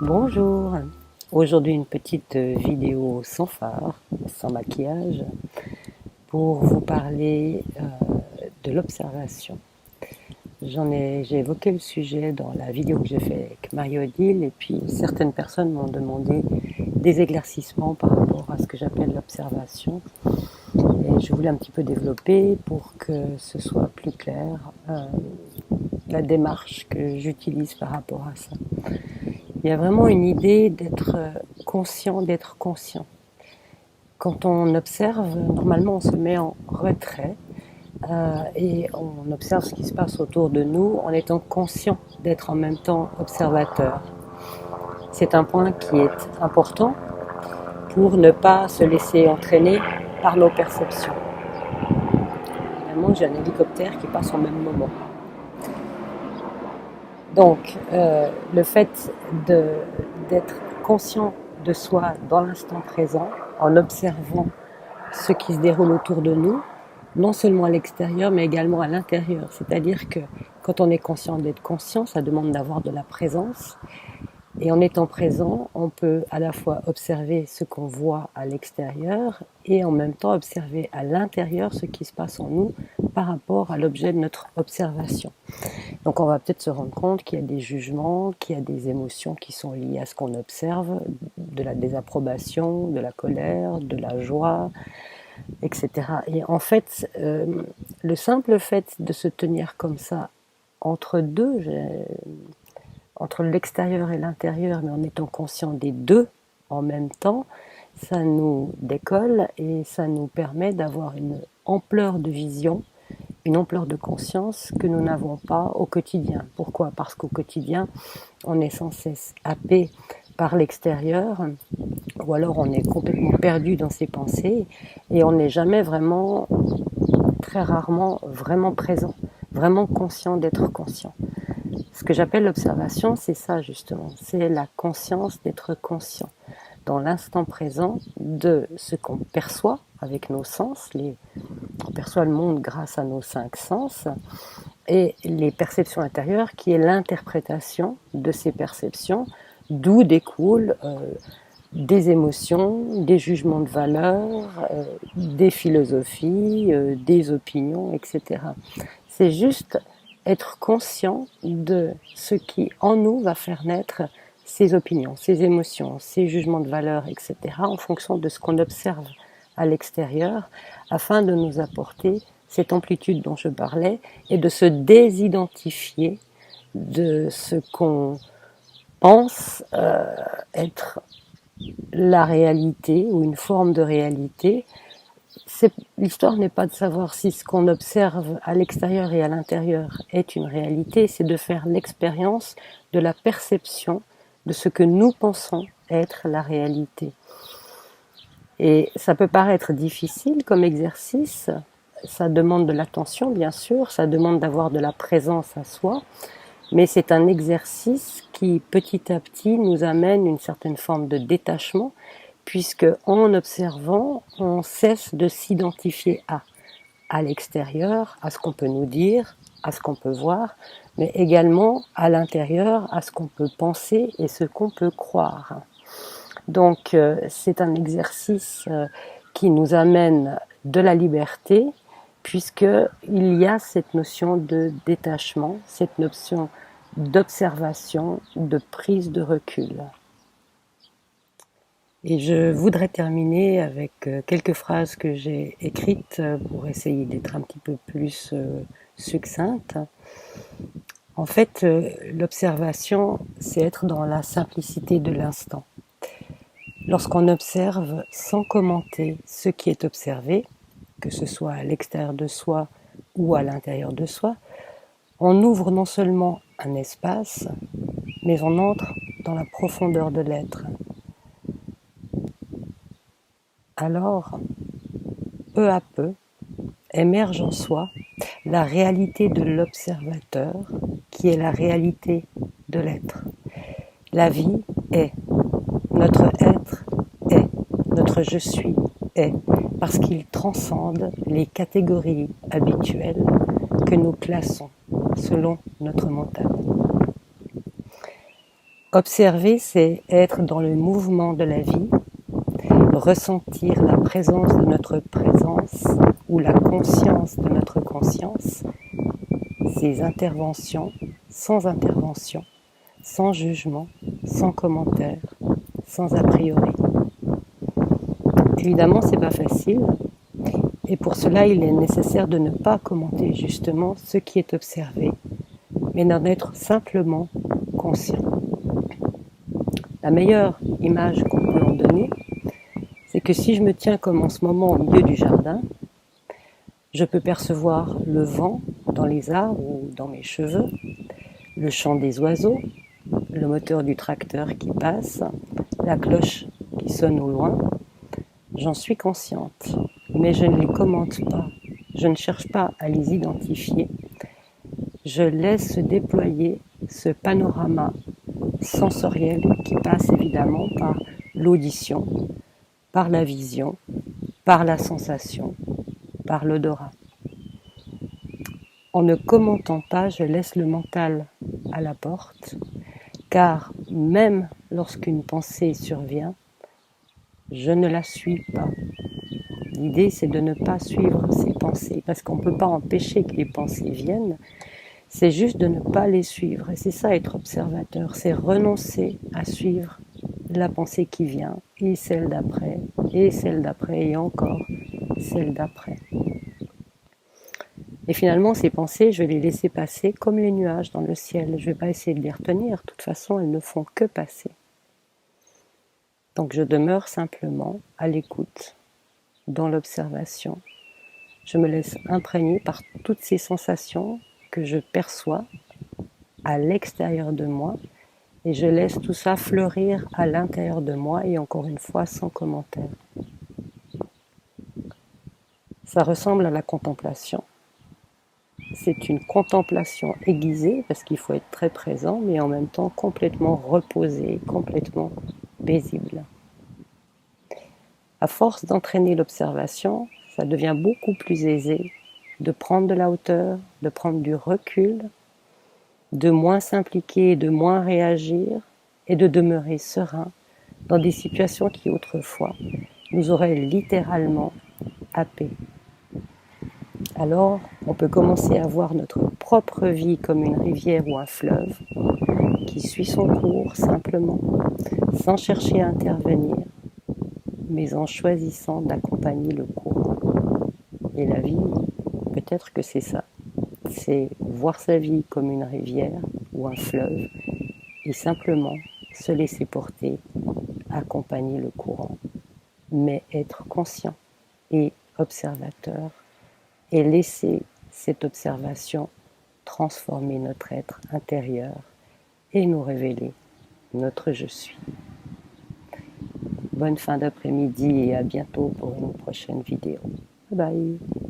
Bonjour, aujourd'hui une petite vidéo sans phare, sans maquillage, pour vous parler de l'observation. J'ai évoqué le sujet dans la vidéo que j'ai faite avec Marie-Odile et puis certaines personnes m'ont demandé des éclaircissements par rapport à ce que j'appelle l'observation. Et je voulais un petit peu développer pour que ce soit plus clair la démarche que j'utilise par rapport à ça. Il y a vraiment une idée d'être conscient d'être conscient. Quand on observe, normalement on se met en retrait et on observe ce qui se passe autour de nous en étant conscient d'être en même temps observateur. C'est un point qui est important pour ne pas se laisser entraîner par nos perceptions. Évidemment, j'ai un hélicoptère qui passe en même moment. Donc, le fait d'être conscient de soi dans l'instant présent, en observant ce qui se déroule autour de nous, non seulement à l'extérieur, mais également à l'intérieur. C'est-à-dire que quand on est conscient d'être conscient, ça demande d'avoir de la présence. Et en étant présent, on peut à la fois observer ce qu'on voit à l'extérieur et en même temps observer à l'intérieur ce qui se passe en nous par rapport à l'objet de notre observation. Donc on va peut-être se rendre compte qu'il y a des jugements, qu'il y a des émotions qui sont liées à ce qu'on observe, de la désapprobation, de la colère, de la joie, etc. Et en fait, le simple fait de se tenir comme ça entre deux, entre l'extérieur et l'intérieur, mais en étant conscient des deux en même temps, ça nous décolle et ça nous permet d'avoir une ampleur de vision, une ampleur de conscience que nous n'avons pas au quotidien. Pourquoi ? Parce qu'au quotidien, on est sans cesse happé par l'extérieur, ou alors on est complètement perdu dans ses pensées et on n'est jamais vraiment, très rarement, vraiment présent, vraiment conscient d'être conscient. Ce que j'appelle l'observation, c'est ça justement, c'est la conscience d'être conscient dans l'instant présent de ce qu'on perçoit avec nos sens. On perçoit le monde grâce à nos 5 sens et les perceptions intérieures qui est l'interprétation de ces perceptions, d'où découlent des émotions, des jugements de valeur, des philosophies, des opinions, etc. C'est juste être conscient de ce qui en nous va faire naître ces opinions, ces émotions, ces jugements de valeur, etc. en fonction de ce qu'on observe à l'extérieur afin de nous apporter cette amplitude dont je parlais et de se désidentifier de ce qu'on pense être la réalité ou une forme de réalité. L'histoire n'est pas de savoir si ce qu'on observe à l'extérieur et à l'intérieur est une réalité, c'est de faire l'expérience de la perception de ce que nous pensons être la réalité. Et ça peut paraître difficile comme exercice, ça demande de l'attention bien sûr, ça demande d'avoir de la présence à soi, mais c'est un exercice qui petit à petit nous amène une certaine forme de détachement, puisque en observant, on cesse de s'identifier à l'extérieur, à ce qu'on peut nous dire, à ce qu'on peut voir, mais également à l'intérieur, à ce qu'on peut penser et ce qu'on peut croire. Donc c'est un exercice qui nous amène de la liberté, puisqu'il y a cette notion de détachement, cette notion d'observation, de prise de recul. Et je voudrais terminer avec quelques phrases que j'ai écrites pour essayer d'être un petit peu plus succincte. En fait, l'observation, c'est être dans la simplicité de l'instant. Lorsqu'on observe sans commenter ce qui est observé, que ce soit à l'extérieur de soi ou à l'intérieur de soi, on ouvre non seulement un espace, mais on entre dans la profondeur de l'être. Alors, peu à peu, émerge en soi la réalité de l'observateur, qui est la réalité de l'être. La vie est, notre être est, notre je suis est, parce qu'il transcende les catégories habituelles que nous classons selon notre mental. Observer, c'est être dans le mouvement de la vie, ressentir la présence de notre présence ou la conscience de notre conscience, ces interventions, sans jugement, sans commentaire, sans a priori. Évidemment, c'est pas facile, et pour cela, il est nécessaire de ne pas commenter justement ce qui est observé, mais d'en être simplement conscient. La meilleure image qu'on peut en donner, c'est que si je me tiens comme en ce moment au milieu du jardin, je peux percevoir le vent dans les arbres ou dans mes cheveux, le chant des oiseaux, le moteur du tracteur qui passe, la cloche qui sonne au loin. J'en suis consciente, mais je ne les commente pas, je ne cherche pas à les identifier. Je laisse se déployer ce panorama sensoriel qui passe évidemment par l'audition, par la vision, par la sensation, par l'odorat. En ne commentant pas, je laisse le mental à la porte, car même lorsqu'une pensée survient, je ne la suis pas. L'idée, c'est de ne pas suivre ces pensées, parce qu'on ne peut pas empêcher que les pensées viennent, c'est juste de ne pas les suivre. Et c'est ça, être observateur, c'est renoncer à suivre la pensée qui vient, et celle d'après, et celle d'après, et encore celle d'après. Et finalement, ces pensées, je vais les laisser passer comme les nuages dans le ciel. Je ne vais pas essayer de les retenir, de toute façon, elles ne font que passer. Donc je demeure simplement à l'écoute, dans l'observation. Je me laisse imprégner par toutes ces sensations que je perçois à l'extérieur de moi, et je laisse tout ça fleurir à l'intérieur de moi, et encore une fois, sans commentaire. Ça ressemble à la contemplation. C'est une contemplation aiguisée, parce qu'il faut être très présent, mais en même temps complètement reposé, complètement paisible. À force d'entraîner l'observation, ça devient beaucoup plus aisé de prendre de la hauteur, de prendre du recul, de moins s'impliquer, de moins réagir, et de demeurer serein dans des situations qui autrefois nous auraient littéralement happés. Alors, on peut commencer à voir notre propre vie comme une rivière ou un fleuve qui suit son cours simplement, sans chercher à intervenir, mais en choisissant d'accompagner le courant. Et la vie, peut-être que c'est ça, c'est voir sa vie comme une rivière ou un fleuve et simplement se laisser porter, accompagner le courant, mais être conscient et observateur et laisser cette observation transformer notre être intérieur et nous révéler notre je suis. Bonne fin d'après-midi et à bientôt pour une prochaine vidéo. Bye bye.